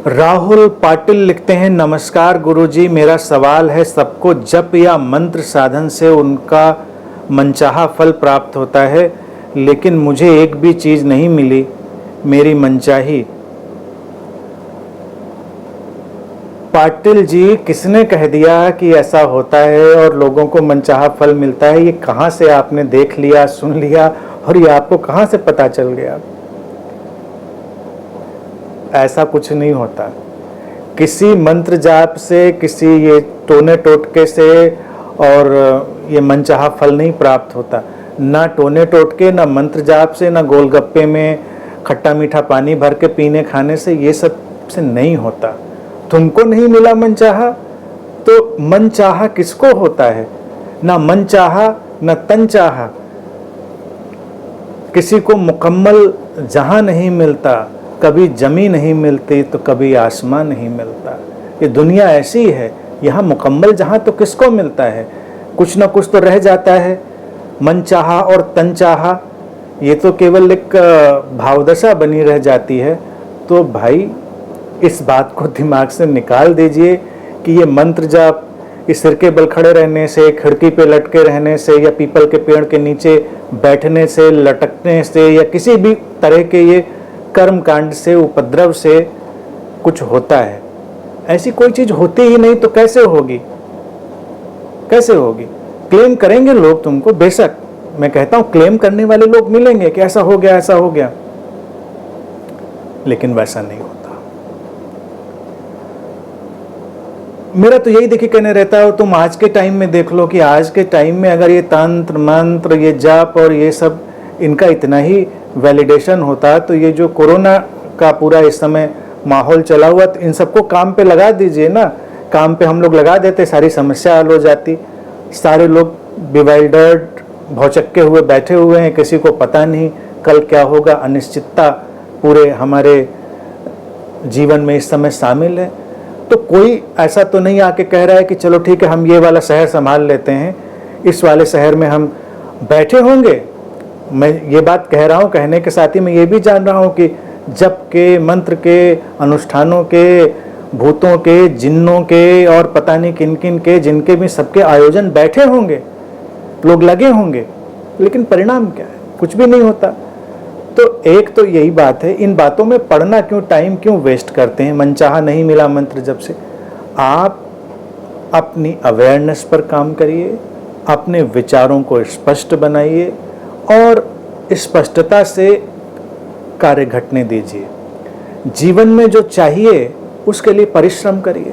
राहुल पाटिल लिखते हैं, नमस्कार गुरुजी, मेरा सवाल है, सबको जप या मंत्र साधन से उनका मनचाहा फल प्राप्त होता है, लेकिन मुझे एक भी चीज़ नहीं मिली मेरी मनचाही। पाटिल जी, किसने कह दिया कि ऐसा होता है और लोगों को मनचाहा फल मिलता है? ये कहाँ से आपने देख लिया, सुन लिया, और ये आपको कहाँ से पता चल गया? ऐसा कुछ नहीं होता। किसी मंत्र जाप से, किसी ये टोने टोटके से और ये मनचाहा फल नहीं प्राप्त होता। ना टोने टोटके, ना मंत्र जाप से, ना गोलगप्पे में खट्टा मीठा पानी भर के पीने खाने से, ये सब से नहीं होता। तुमको नहीं मिला मनचाहा, तो मनचाहा किसको होता है? ना मनचाहा ना तनचाहा। किसी को मुकम्मल जहां नहीं मिलता, कभी जमीन नहीं मिलती तो कभी आसमान नहीं मिलता। ये दुनिया ऐसी है, यहाँ मुकम्मल जहाँ तो किसको मिलता है? कुछ ना कुछ तो रह जाता है। मनचाहा और तनचाहा ये तो केवल एक भावदशा बनी रह जाती है। तो भाई, इस बात को दिमाग से निकाल दीजिए कि ये मंत्र जाप, इस सिर के बल खड़े रहने से, खिड़की पे लटके रहने से, या पीपल के पेड़ के नीचे बैठने से, लटकने से, या किसी भी तरह के ये कर्म कांड से, उपद्रव से कुछ होता है? ऐसी कोई चीज होती ही नहीं तो कैसे होगी? कैसे होगी? क्लेम करेंगे लोग तुमको, बेशक मैं कहता हूं क्लेम करने वाले लोग मिलेंगे कि ऐसा हो गया, ऐसा हो गया, लेकिन वैसा नहीं होता। मेरा तो यही देखिए कहने रहता है, और तुम आज के टाइम में देख लो कि आज के टाइम में अगर ये तंत्र मंत्र, ये जाप और ये सब, इनका इतना ही वैलिडेशन होता तो ये जो कोरोना का पूरा इस समय माहौल चला हुआ, तो इन सबको काम पे लगा दीजिए ना। काम पे हम लोग लगा देते, सारी समस्या हल हो जाती। सारे लोग डिवाइडर्ड, भौचक्के हुए बैठे हुए हैं, किसी को पता नहीं कल क्या होगा। अनिश्चितता पूरे हमारे जीवन में इस समय शामिल है। तो कोई ऐसा तो नहीं आके कह रहा है कि चलो ठीक है, हम ये वाला शहर संभाल लेते हैं, इस वाले शहर में हम बैठे होंगे। मैं ये बात कह रहा हूँ, कहने के साथ ही मैं ये भी जान रहा हूँ कि जप के, मंत्र के, अनुष्ठानों के, भूतों के, जिन्नों के और पता नहीं किन किन के, जिनके भी सबके आयोजन बैठे होंगे, लोग लगे होंगे, लेकिन परिणाम क्या है? कुछ भी नहीं होता। तो एक तो यही बात है, इन बातों में पढ़ना क्यों, टाइम क्यों वेस्ट करते हैं? मनचाहा नहीं मिला मंत्र जब से। आप अपनी अवेयरनेस पर काम करिए, अपने विचारों को स्पष्ट बनाइए और स्पष्टता से कार्य घटने दीजिए। जीवन में जो चाहिए उसके लिए परिश्रम करिए।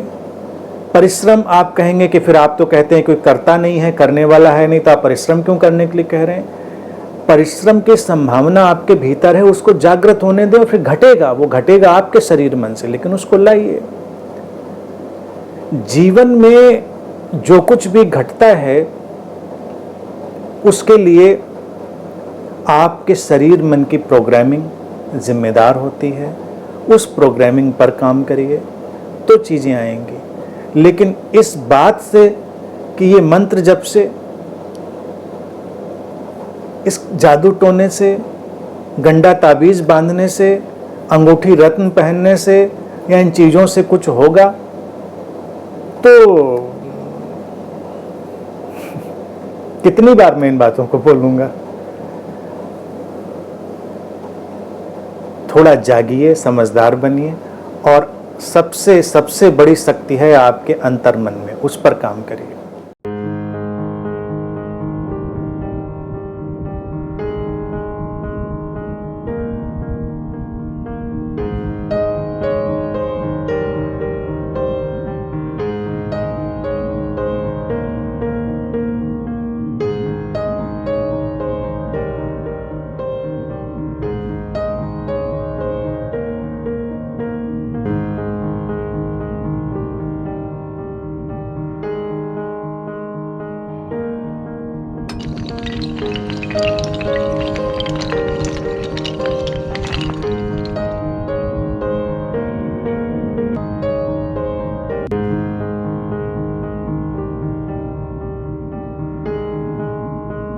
परिश्रम आप कहेंगे कि फिर आप तो कहते हैं कोई करता नहीं है, करने वाला है नहीं, तो आप परिश्रम क्यों करने के लिए कह रहे हैं? परिश्रम की संभावना आपके भीतर है, उसको जागृत होने दें, फिर घटेगा। वो घटेगा आपके शरीर मन से, लेकिन उसको लाइए। जीवन में जो कुछ भी घटता है उसके लिए आपके शरीर मन की प्रोग्रामिंग जिम्मेदार होती है। उस प्रोग्रामिंग पर काम करिए तो चीजें आएंगी। लेकिन इस बात से कि ये मंत्र जप से, इस जादू टोने से, गंडा ताबीज बांधने से, अंगूठी रत्न पहनने से, या इन चीजों से कुछ होगा, तो कितनी बार मैं इन बातों को बोलूंगा? थोड़ा जागिए, समझदार बनिए, और सबसे सबसे बड़ी शक्ति है आपके अंतर्मन में, उस पर काम करिए।